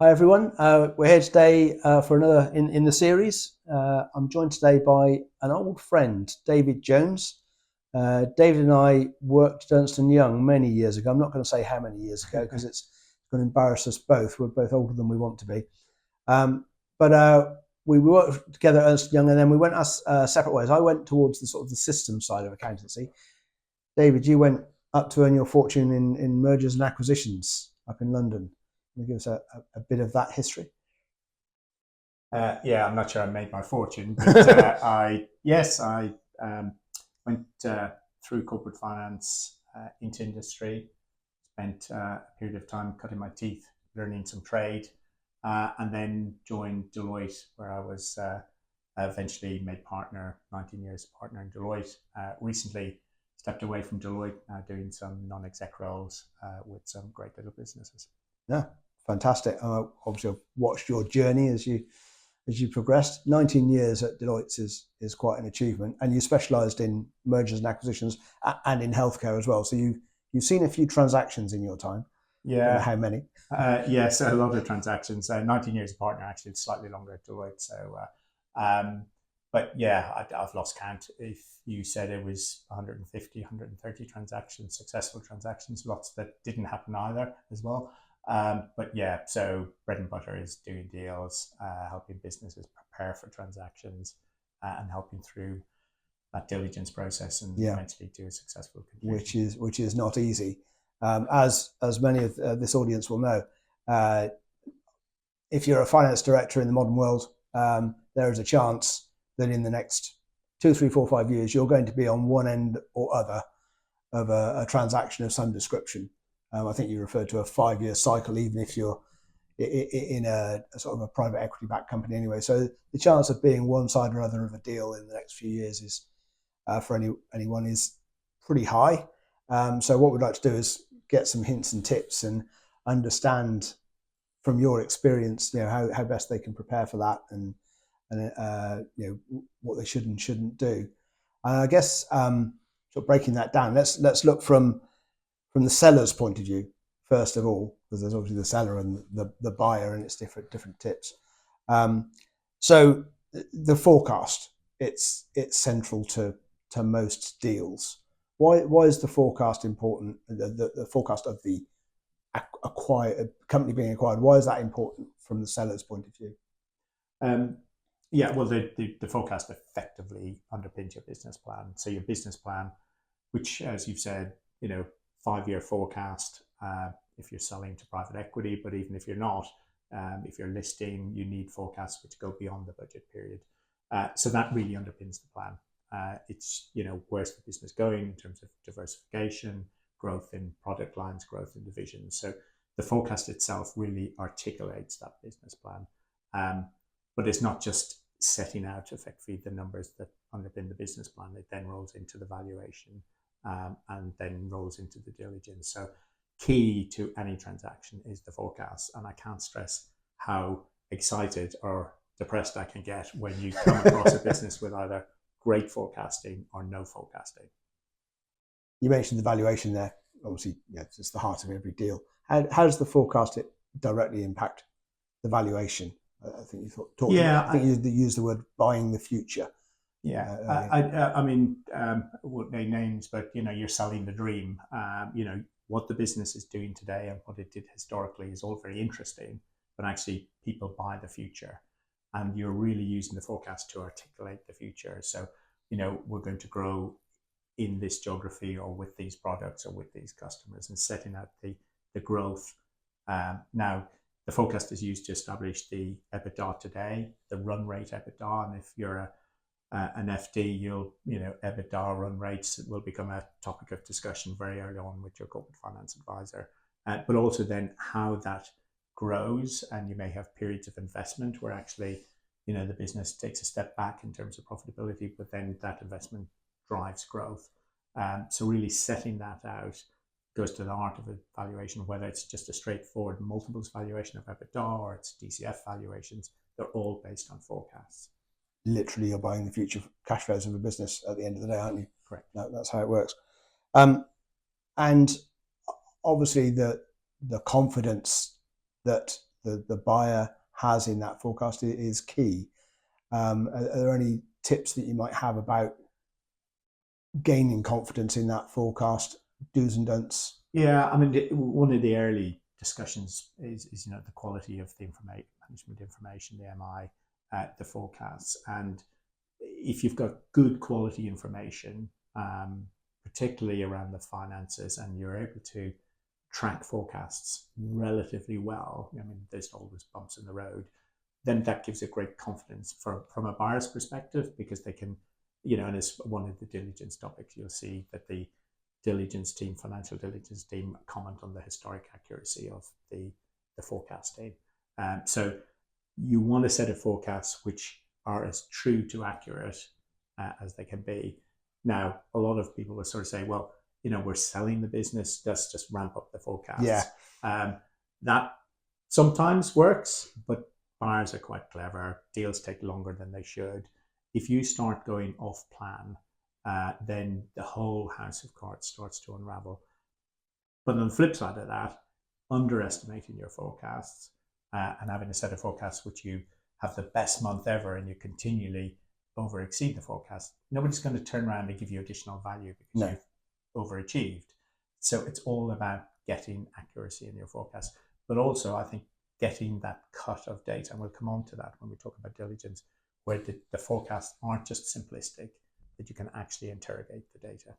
Hi everyone, we're here today for another in the series. I'm joined today by an old friend, David Jones. David and I worked at Ernst & Young many years ago. I'm not going to say how many years ago because it's going to embarrass us both. We're both older than we want to be. But we worked together at Ernst & Young, and then we went our separate ways. I went towards the sort of the system side of accountancy. David, you went up to earn your fortune in mergers and acquisitions up in London. Can you give us a bit of that history? Yeah, I'm not sure I made my fortune, but I went through corporate finance into industry, spent a period of time cutting my teeth, learning some trade, and then joined Deloitte, where I was eventually made partner, 19 years partner in Deloitte. Recently stepped away from Deloitte, doing some non-exec roles with some great little businesses. Yeah, fantastic. Obviously, I've watched your journey as you progressed. 19 years at Deloitte is quite an achievement, and you specialised in mergers and acquisitions and in healthcare as well. So you've seen a few transactions in your time. I don't know Yeah, how many. so a lot of transactions. 19 years of partner, actually, it's slightly longer at Deloitte. But yeah, I've lost count. If you said it was 150, 130 transactions, successful transactions, lots that didn't happen either as well. But yeah, so bread and butter is doing deals, helping businesses prepare for transactions, and helping through that diligence process and eventually do a successful conclusion. Which is not easy. As many of this audience will know, if you're a finance director in the modern world, there is a chance that in the next 2, 3, 4, 5 years, you're going to be on one end or other of a transaction of some description. I think you referred to a 5-year cycle, even if you're in a sort of a private equity backed company anyway. So the chance of being one side or other of a deal in the next few years is, for anyone, is pretty high. So what we'd like to do is get some hints and tips and understand from your experience, how best they can prepare for that, and what they should and shouldn't do. And I guess sort of breaking that down, let's look from the seller's point of view first of all, because there's obviously the seller and the buyer, and it's different tips. So the forecast, it's central to most deals. Why is the forecast important? The forecast of the company being acquired. Why is that important from the seller's point of view? Yeah, well, the forecast effectively underpins your business plan. So your business plan, which, as you've said, 5-year forecast, if you're selling to private equity, but even if you're not, if you're listing, you need forecasts which go beyond the budget period. So that really underpins the plan. It's, where's the business going in terms of diversification, growth in product lines, growth in divisions. So the forecast itself really articulates that business plan. But it's not just setting out effectively the numbers that underpin the business plan. It then rolls into the valuation, and then rolls into the diligence. So key to any transaction is the forecast. And I can't stress how excited or depressed I can get when you come across a business with either great forecasting or no forecasting. You mentioned the valuation there. Obviously, it's the heart of every deal. How does the forecast directly impact the valuation? I think you talked. Yeah, I think you used the word buying the future. Yeah, I mean, won't name names, but you're selling the dream. What the business is doing today and what it did historically is all very interesting, but actually people buy the future, and you're really using the forecast to articulate the future. So, we're going to grow in this geography or with these products or with these customers, and setting out the growth. Now, the forecast is used to establish the EBITDA today, the run rate EBITDA, and if you're an FD, EBITDA run rates will become a topic of discussion very early on with your corporate finance advisor. But also then how that grows, and you may have periods of investment where actually, the business takes a step back in terms of profitability, but then that investment drives growth. So really setting that out goes to the heart of a valuation, whether it's just a straightforward multiples valuation of EBITDA or it's DCF valuations. They're all based on forecasts. Literally, you're buying the future cash flows of a business at the end of the day, aren't you? Correct. That's how it works. And obviously, the confidence that the buyer has in that forecast is key. Are there any tips that you might have about gaining confidence in that forecast, do's and don'ts? Yeah, I mean, one of the early discussions is the quality of the management information, the MI, the forecasts, and if you've got good quality information, particularly around the finances, and you're able to track forecasts relatively well, I mean, there's always bumps in the road, then that gives a great confidence from a buyer's perspective, because they can, and as one of the diligence topics, you'll see that the financial diligence team, comment on the historic accuracy of the forecasting. So you want a set of forecasts which are as true to accurate as they can be. Now, a lot of people will sort of say, well, we're selling the business, let's just ramp up the forecasts. Yeah. That sometimes works, but buyers are quite clever. Deals take longer than they should. If you start going off plan, then the whole house of cards starts to unravel. But on the flip side of that, underestimating your forecasts and having a set of forecasts which you have the best month ever and you continually over exceed the forecast, nobody's going to turn around and give you additional value because you've overachieved. So it's all about getting accuracy in your forecast, but also I think getting that cut of data, and we'll come on to that when we talk about diligence, where the forecasts aren't just simplistic, that you can actually interrogate the data.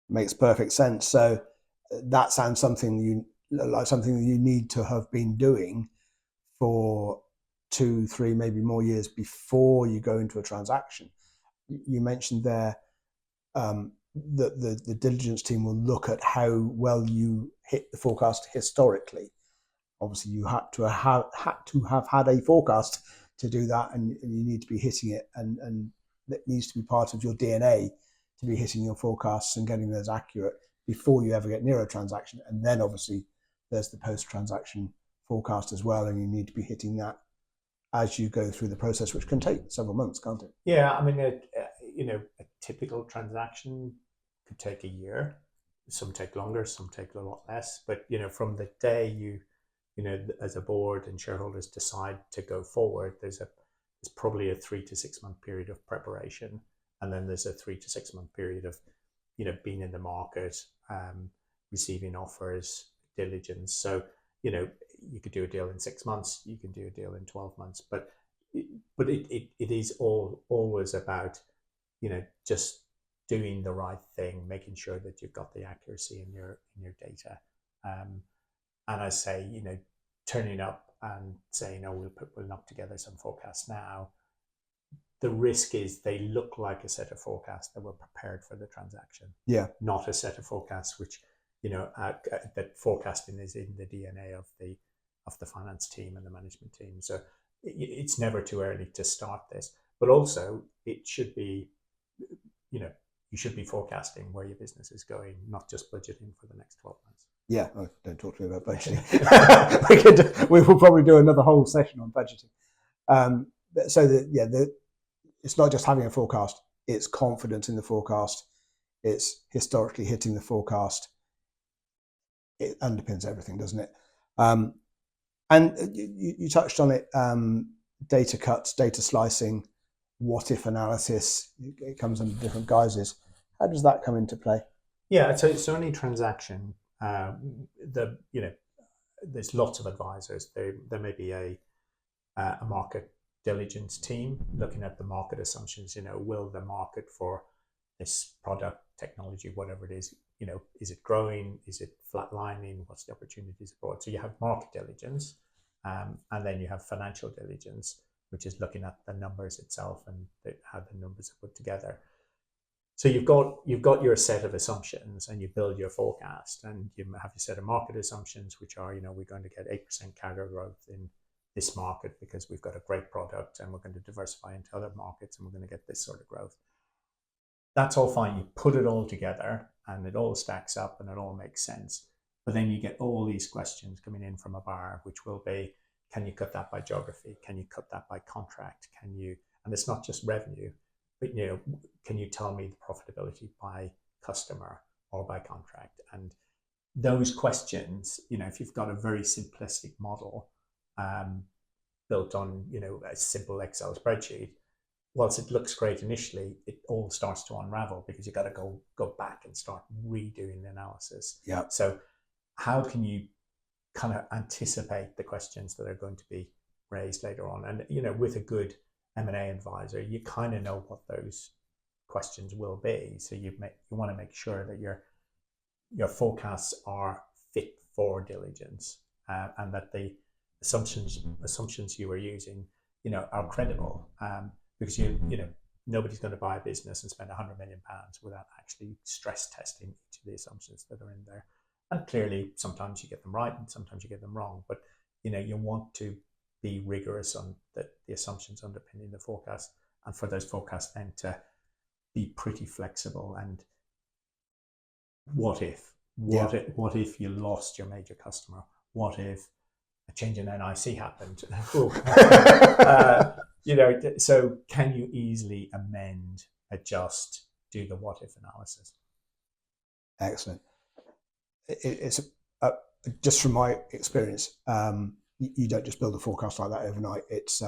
Makes perfect sense. So that sounds something you need to have been doing for 2, 3, maybe more years before you go into a transaction. You mentioned there that the diligence team will look at how well you hit the forecast historically. Obviously, you had to have had a forecast to do that, and you need to be hitting it, and that needs to be part of your DNA to be hitting your forecasts and getting those accurate before you ever get near a transaction. And then obviously there's the post-transaction forecast as well, and you need to be hitting that as you go through the process, which can take several months, can't it? Yeah, I mean, a typical transaction could take a year. Some take longer, some take a lot less. But from the day you as a board and shareholders decide to go forward, there's probably a 3 to 6 month period of preparation, and then there's a 3 to 6 month period of being in the market, receiving offers, diligence. So you could do a deal in 6 months, you can do a deal in 12 months, but it is always about just doing the right thing, making sure that you've got the accuracy in your data. And I say, turning up and saying, "Oh, we'll knock together some forecasts now." The risk is they look like a set of forecasts that were prepared for the transaction. Yeah. Not a set of forecasts which, that forecasting is in the DNA of the finance team and the management team. So it's never too early to start this. But also, it should be, you should be forecasting where your business is going, not just budgeting for the next 12 months. Yeah, don't talk to me about budgeting. We will probably do another whole session on budgeting. It's not just having a forecast; it's confidence in the forecast. It's historically hitting the forecast. It underpins everything, doesn't it? And you touched on it: data cuts, data slicing, what-if analysis. It comes under different guises. How does that come into play? Yeah, so any transaction. There's lots of advisors. There may be a market diligence team looking at the market assumptions. Will the market for this product, technology, whatever it is, is it growing? Is it flatlining? What's the opportunities abroad? So you have market diligence, and then you have financial diligence, which is looking at the numbers itself and how the numbers are put together. So you've got your set of assumptions, and you build your forecast, and you have your set of market assumptions, which are, we're going to get 8% CAGR growth in this market because we've got a great product, and we're going to diversify into other markets, and we're going to get this sort of growth. That's all fine. You put it all together, and it all stacks up, and it all makes sense. But then you get all these questions coming in from a buyer, which will be, can you cut that by geography? Can you cut that by contract? And it's not just revenue. But can you tell me the profitability by customer or by contract? And those questions, if you've got a very simplistic model, built on, you know, a simple Excel spreadsheet, whilst it looks great initially, it all starts to unravel because you got to go back and start redoing the analysis. Yeah. So how can you kind of anticipate the questions that are going to be raised later on? And, you know, with a good M&A advisor, you kind of know what those questions will be. So you want to make sure that your forecasts are fit for diligence, and that the assumptions you are using, you know, are credible. Because you know, nobody's going to buy a business and spend £100 million without actually stress testing each of the assumptions that are in there. And clearly, sometimes you get them right and sometimes you get them wrong. But, you know, you want to be rigorous on the assumptions underpinning the forecast, and for those forecasts then to be pretty flexible. And what if you lost your major customer? What if a change in NIC happened? You know, so can you easily amend, adjust, do the what if analysis? Excellent. It's just from my experience, you don't just build a forecast like that overnight. It's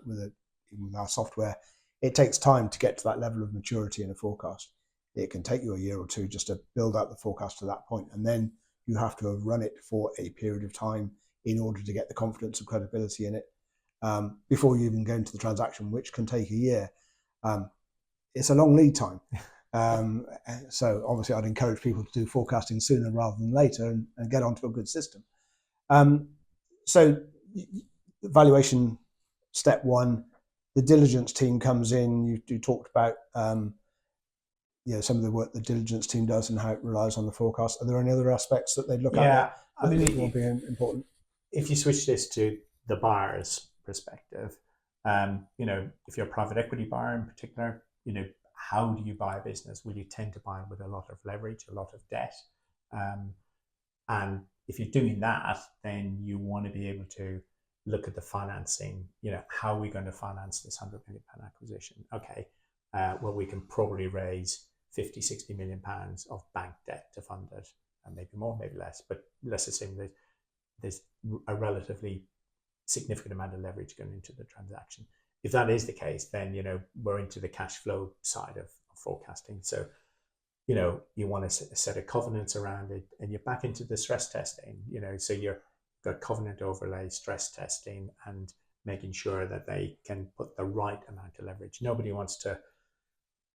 with our software, it takes time to get to that level of maturity in a forecast. It can take you a year or two just to build out the forecast to that point, and then you have to have run it for a period of time in order to get the confidence and credibility in it before you even go into the transaction, which can take a year. It's a long lead time. So obviously I'd encourage people to do forecasting sooner rather than later and get onto a good system. So valuation step one, the diligence team comes in. You talked about some of the work the diligence team does and how it relies on the forecast. Are there any other aspects that they look at? Yeah, I mean, it will be important. If you switch this to the buyer's perspective, you know, if you're a private equity buyer in particular, you know, how do you buy a business? Will you tend to buy with a lot of leverage, a lot of debt? And if you're doing that, then you want to be able to look at the financing. You know, how are we going to finance this £100 million acquisition? Okay, well, we can probably raise 50, 60 million pounds of bank debt to fund it, and maybe more, maybe less. But let's assume that there's a relatively significant amount of leverage going into the transaction. If that is the case, then, you know, we're into the cash flow side of forecasting. So, you know, you want to set a covenants around it, and you're back into the stress testing, you know, so you've got covenant overlay, stress testing, and making sure that they can put the right amount of leverage. Nobody wants to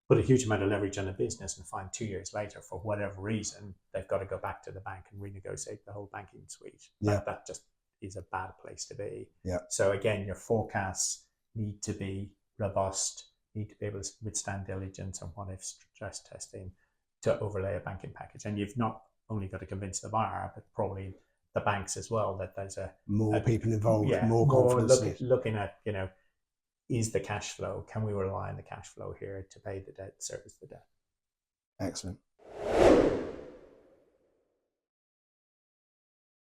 put a huge amount of leverage on a business and find 2 years later, for whatever reason, they've got to go back to the bank and renegotiate the whole banking suite. Yeah. That just is a bad place to be. Yeah. So again, your forecasts need to be robust, need to be able to withstand diligence and what if stress testing to overlay a banking package. And you've not only got to convince the buyer, but probably the banks as well, that there's more people involved, more confidence. Looking at, you know, is the cash flow, can we rely on the cash flow here to pay the debt, service the debt? Excellent.